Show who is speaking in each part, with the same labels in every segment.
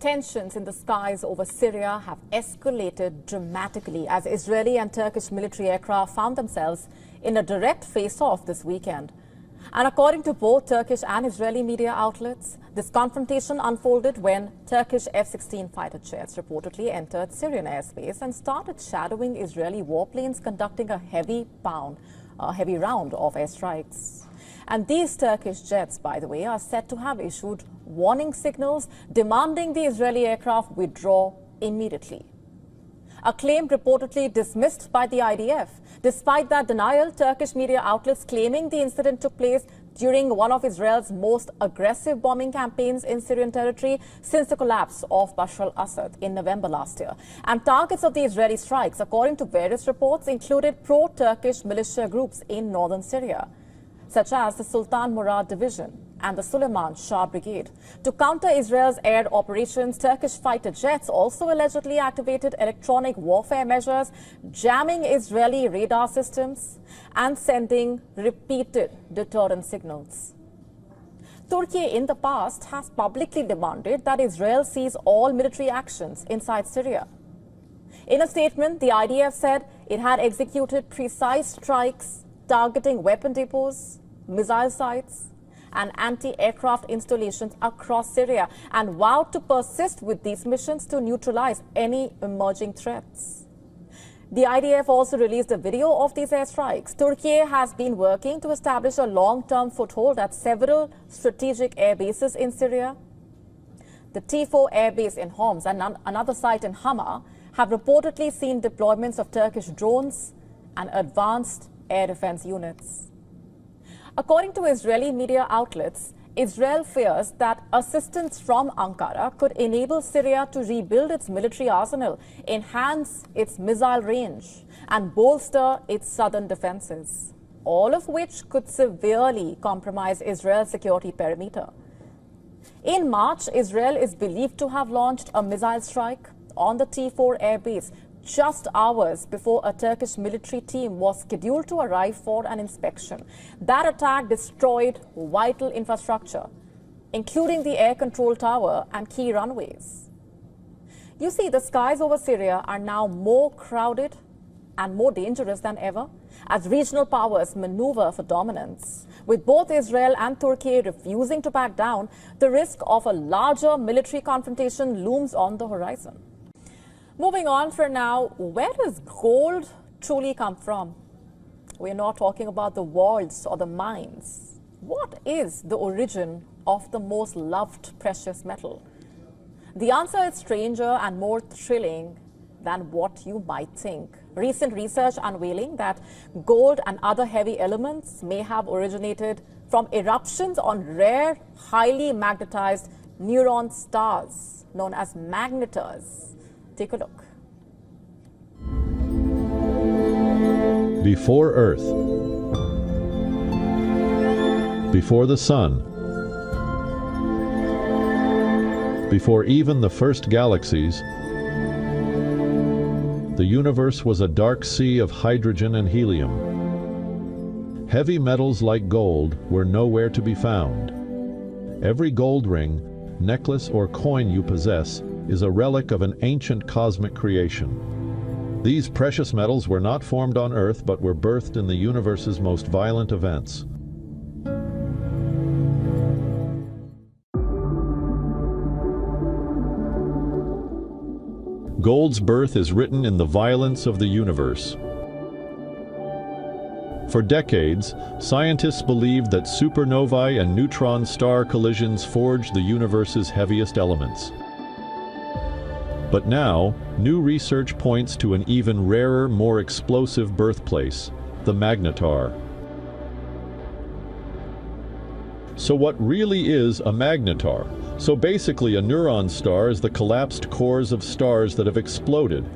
Speaker 1: Tensions in the skies over Syria have escalated dramatically as Israeli and Turkish military aircraft found themselves in a direct face-off this weekend. And according to both Turkish and Israeli media outlets, this confrontation unfolded when Turkish F-16 fighter jets reportedly entered Syrian airspace and started shadowing Israeli warplanes conducting a heavy round of airstrikes. And these Turkish jets, by the way, are said to have issued warning signals demanding the Israeli aircraft withdraw immediately. A claim reportedly dismissed by the IDF. Despite that denial, Turkish media outlets claiming the incident took place during one of Israel's most aggressive bombing campaigns in Syrian territory since the collapse of Bashar al-Assad in November last year. And targets of the Israeli strikes, according to various reports, included pro-Turkish militia groups in northern Syria, such as the Sultan Murad Division and the Suleiman Shah Brigade. To counter Israel's air operations, Turkish fighter jets also allegedly activated electronic warfare measures, jamming Israeli radar systems and sending repeated deterrent signals. Turkey in the past has publicly demanded that Israel cease all military actions inside Syria. In a statement, the IDF said it had executed precise strikes targeting weapon depots, missile sites, and anti-aircraft installations across Syria, and vowed to persist with these missions to neutralize any emerging threats. The IDF also released a video of these airstrikes. Turkey has been working to establish a long-term foothold at several strategic air bases in Syria. The T4 air base in Homs and another site in Hama have reportedly seen deployments of Turkish drones and advanced air defense units. According to Israeli media outlets, Israel fears that assistance from Ankara could enable Syria to rebuild its military arsenal, enhance its missile range, and bolster its southern defenses, all of which could severely compromise Israel's security perimeter. In March, Israel is believed to have launched a missile strike on the T4 air base just hours before a Turkish military team was scheduled to arrive for an inspection. That attack destroyed vital infrastructure, including the air control tower and key runways. You see, the skies over Syria are now more crowded and more dangerous than ever as regional powers maneuver for dominance. With both Israel and Turkey refusing to back down, the risk of a larger military confrontation looms on the horizon. Moving on for now, where does gold truly come from? We're not talking about the vaults or the mines. What is the origin of the most loved precious metal? The answer is stranger and more thrilling than what you might think. Recent research unveiling that gold and other heavy elements may have originated from eruptions on rare, highly magnetized neutron stars known as magnetars. Take a look.
Speaker 2: Before Earth, before the Sun, before even the first galaxies, the universe was a dark sea of hydrogen and helium. Heavy metals like gold were nowhere to be found. Every gold ring, necklace, or coin you possess is a relic of an ancient cosmic creation. These precious metals were not formed on Earth, but were birthed in the universe's most violent events. Gold's birth is written in the violence of the universe. For decades, scientists believed that supernovae and neutron star collisions forged the universe's heaviest elements. But now, new research points to an even rarer, more explosive birthplace, the magnetar. So what really is a magnetar? So basically, a neutron star is the collapsed cores of stars that have exploded.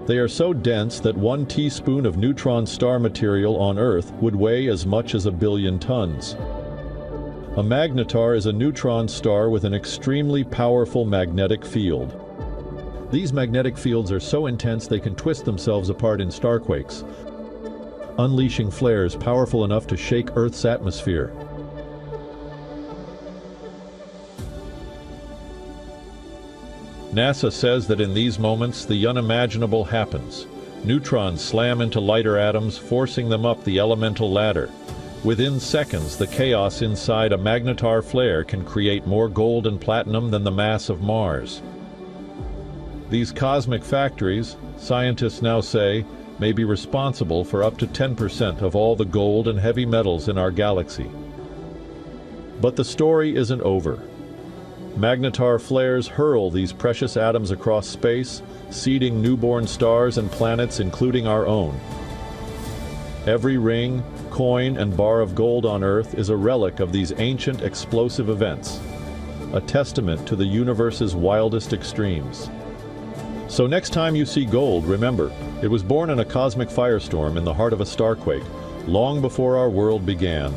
Speaker 2: They are so dense that 1 teaspoon of neutron star material on Earth would weigh as much as 1 billion tons. A magnetar is a neutron star with an extremely powerful magnetic field. These magnetic fields are so intense they can twist themselves apart in starquakes, unleashing flares powerful enough to shake Earth's atmosphere. NASA says that in these moments, the unimaginable happens. Neutrons slam into lighter atoms, forcing them up the elemental ladder. Within seconds, the chaos inside a magnetar flare can create more gold and platinum than the mass of Mars. These cosmic factories, scientists now say, may be responsible for up to 10% of all the gold and heavy metals in our galaxy. But the story isn't over. Magnetar flares hurl these precious atoms across space, seeding newborn stars and planets, including our own. Every ring, coin, and bar of gold on Earth is a relic of these ancient explosive events, a testament to the universe's wildest extremes. So next time you see gold, remember, it was born in a cosmic firestorm in the heart of a starquake, long before our world began.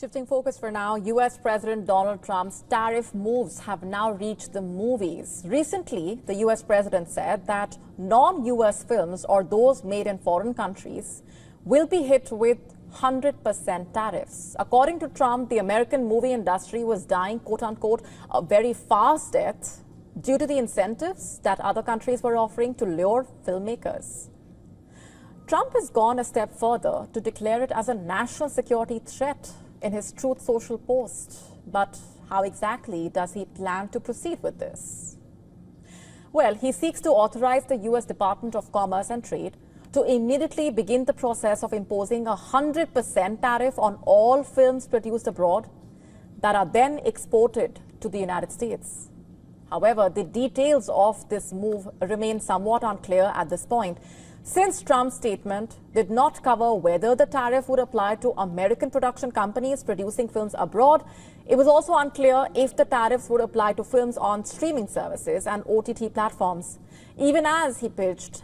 Speaker 1: Shifting focus for now, U.S. President Donald Trump's tariff moves have now reached the movies. Recently, the U.S. president said that non-U.S. films or those made in foreign countries will be hit with 100% tariffs. According to Trump, the American movie industry was dying, quote-unquote, a very fast death due to the incentives that other countries were offering to lure filmmakers. Trump has gone a step further to declare it as a national security threat in his Truth Social post. But how exactly does he plan to proceed with this? Well, he seeks to authorize the U.S. Department of Commerce and Trade to immediately begin the process of imposing a 100% tariff on all films produced abroad that are then exported to the United States. However, the details of this move remain somewhat unclear at this point, since Trump's statement did not cover whether the tariff would apply to American production companies producing films abroad. It was also unclear if the tariffs would apply to films on streaming services and OTT platforms. Even as pitched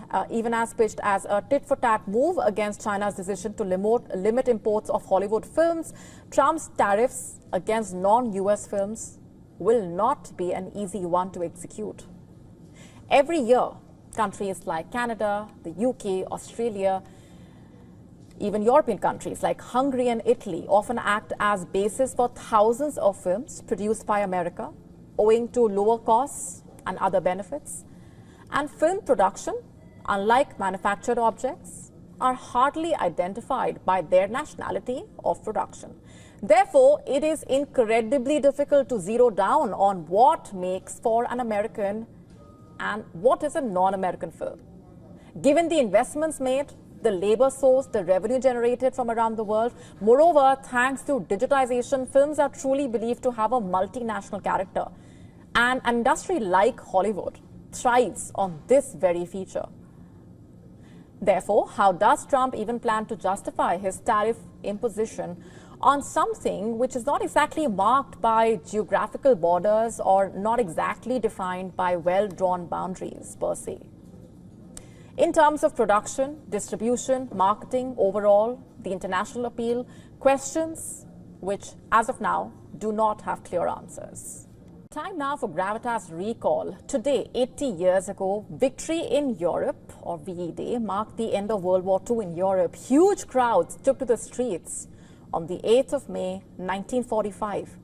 Speaker 1: as a tit-for-tat move against China's decision to limit imports of Hollywood films, Trump's tariffs against non-U.S. films will not be an easy one to execute. Every year, countries like Canada, the UK, Australia, even European countries like Hungary and Italy often act as bases for thousands of films produced by America, owing to lower costs and other benefits. And film production, unlike manufactured objects, are hardly identified by their nationality of production. Therefore, it is incredibly difficult to zero down on what makes for an American and what is a non-American film. Given the investments made, the labor source, the revenue generated from around the world, moreover, thanks to digitization, films are truly believed to have a multinational character. And an industry like Hollywood thrives on this very feature. Therefore, how does Trump even plan to justify his tariff imposition on something which is not exactly marked by geographical borders or not exactly defined by well-drawn boundaries per se? In terms of production, distribution, marketing, overall, the international appeal, questions which, as of now, do not have clear answers. Time now for Gravitas Recall. Today, 80 years ago, Victory in Europe, or VE Day, marked the end of World War II in Europe. Huge crowds took to the streets on the 8th of May, 1945,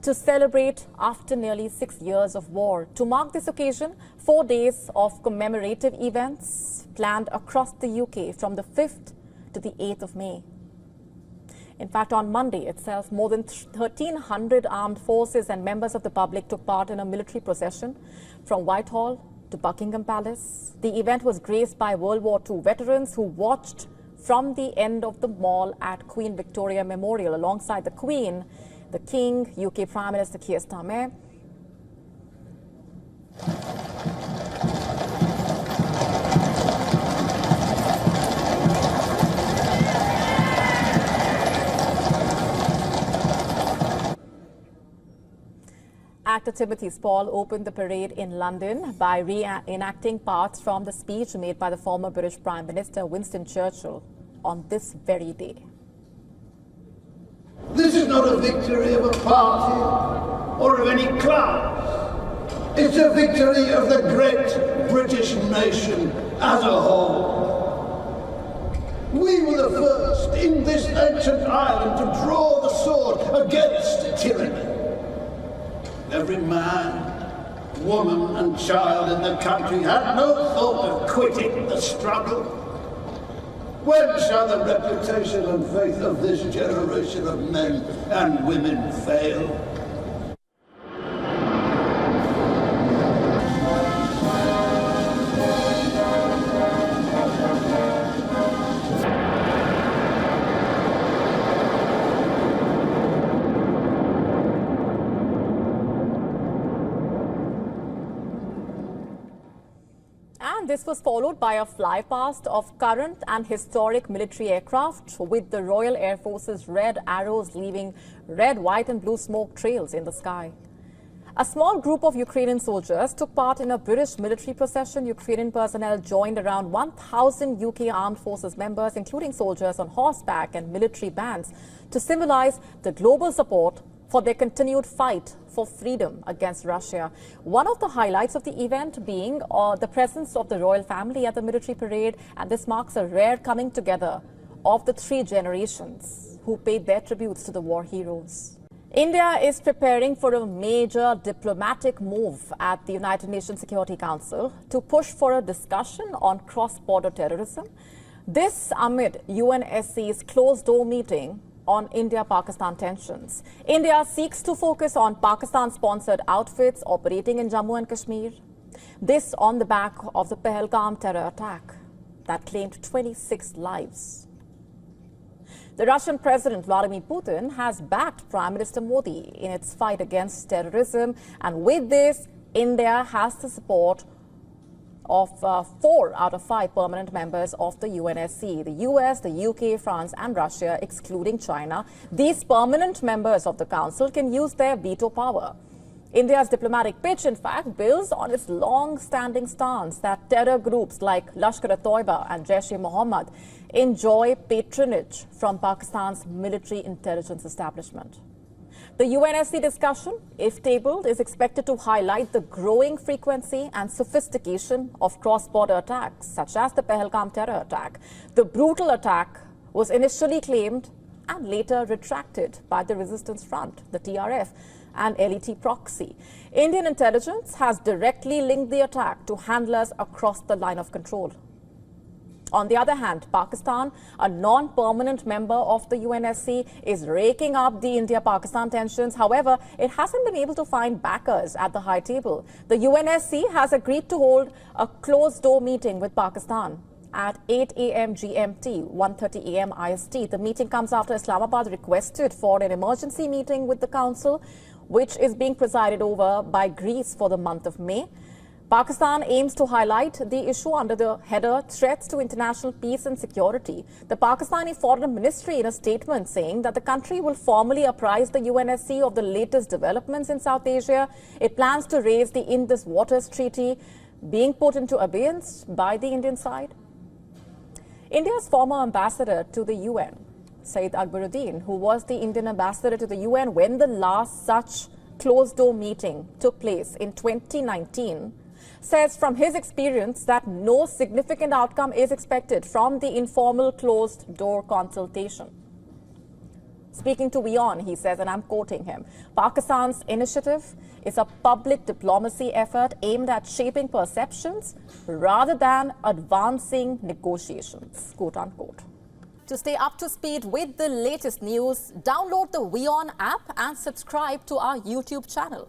Speaker 1: to celebrate after nearly 6 years of war. To mark this occasion, 4 days of commemorative events planned across the UK from the 5th to the 8th of May. In fact, on Monday itself, more than 1,300 armed forces and members of the public took part in a military procession from Whitehall to Buckingham Palace. The event was graced by World War II veterans who watched from the end of the mall at Queen Victoria Memorial alongside the Queen, the King, UK Prime Minister Keir Starmer, actor Timothy Spall opened the parade in London by reenacting parts from the speech made by the former British Prime Minister Winston Churchill on this very day.
Speaker 3: This is not a victory of a party or of any class. It's a victory of the great British nation as a whole. We were the first in this ancient island to draw the sword against tyranny. Every man, woman and child in the country had no thought of quitting the struggle. When shall the reputation and faith of this generation of men and women fail?
Speaker 1: And this was followed by a flypast of current and historic military aircraft with the Royal Air Force's red arrows leaving red, white and blue smoke trails in the sky. A small group of Ukrainian soldiers took part in a British military procession. Ukrainian personnel joined around 1,000 UK Armed Forces members, including soldiers on horseback and military bands, to symbolize the global support for their continued fight for freedom against Russia. One of the highlights of the event being the presence of the royal family at the military parade, and this marks a rare coming together of the three generations who paid their tributes to the war heroes. India is preparing for a major diplomatic move at the United Nations Security Council to push for a discussion on cross-border terrorism. This amid UNSC's closed-door meeting on India-Pakistan tensions. India seeks to focus on Pakistan-sponsored outfits operating in Jammu and Kashmir. This on the back of the Pahalgam terror attack that claimed 26 lives. The Russian President Vladimir Putin has backed Prime Minister Modi in its fight against terrorism, and with this, India has the support of 4 out of 5 permanent members of the UNSC, the US, the UK, France and Russia, excluding China. These permanent members of the Council can use their veto power. India's diplomatic pitch, in fact, builds on its long-standing stance that terror groups like Lashkar-e-Toiba and Jaish-e-Mohammed enjoy patronage from Pakistan's military intelligence establishment. The UNSC discussion, if tabled, is expected to highlight the growing frequency and sophistication of cross-border attacks, such as the Pahalgam terror attack. The brutal attack was initially claimed and later retracted by the Resistance Front, the TRF, and LET proxy. Indian intelligence has directly linked the attack to handlers across the line of control. On the other hand, Pakistan, a non-permanent member of the UNSC, is raking up the India-Pakistan tensions. However, it hasn't been able to find backers at the high table. The UNSC has agreed to hold a closed-door meeting with Pakistan at 8 a.m. GMT, 1:30 a.m. IST. The meeting comes after Islamabad requested for an emergency meeting with the Council, which is being presided over by Greece for the month of May. Pakistan aims to highlight the issue under the header Threats to International Peace and Security. The Pakistani Foreign Ministry in a statement saying that the country will formally apprise the UNSC of the latest developments in South Asia. It plans to raise the Indus Waters Treaty being put into abeyance by the Indian side. India's former ambassador to the UN, Saeed Akbaruddin, who was the Indian ambassador to the UN when the last such closed-door meeting took place in 2019, says from his experience that no significant outcome is expected from the informal closed-door consultation. Speaking to WION, he says, and I'm quoting him, Pakistan's initiative is a public diplomacy effort aimed at shaping perceptions rather than advancing negotiations, quote unquote. To stay up to speed with the latest news, download the WION app and subscribe to our YouTube channel.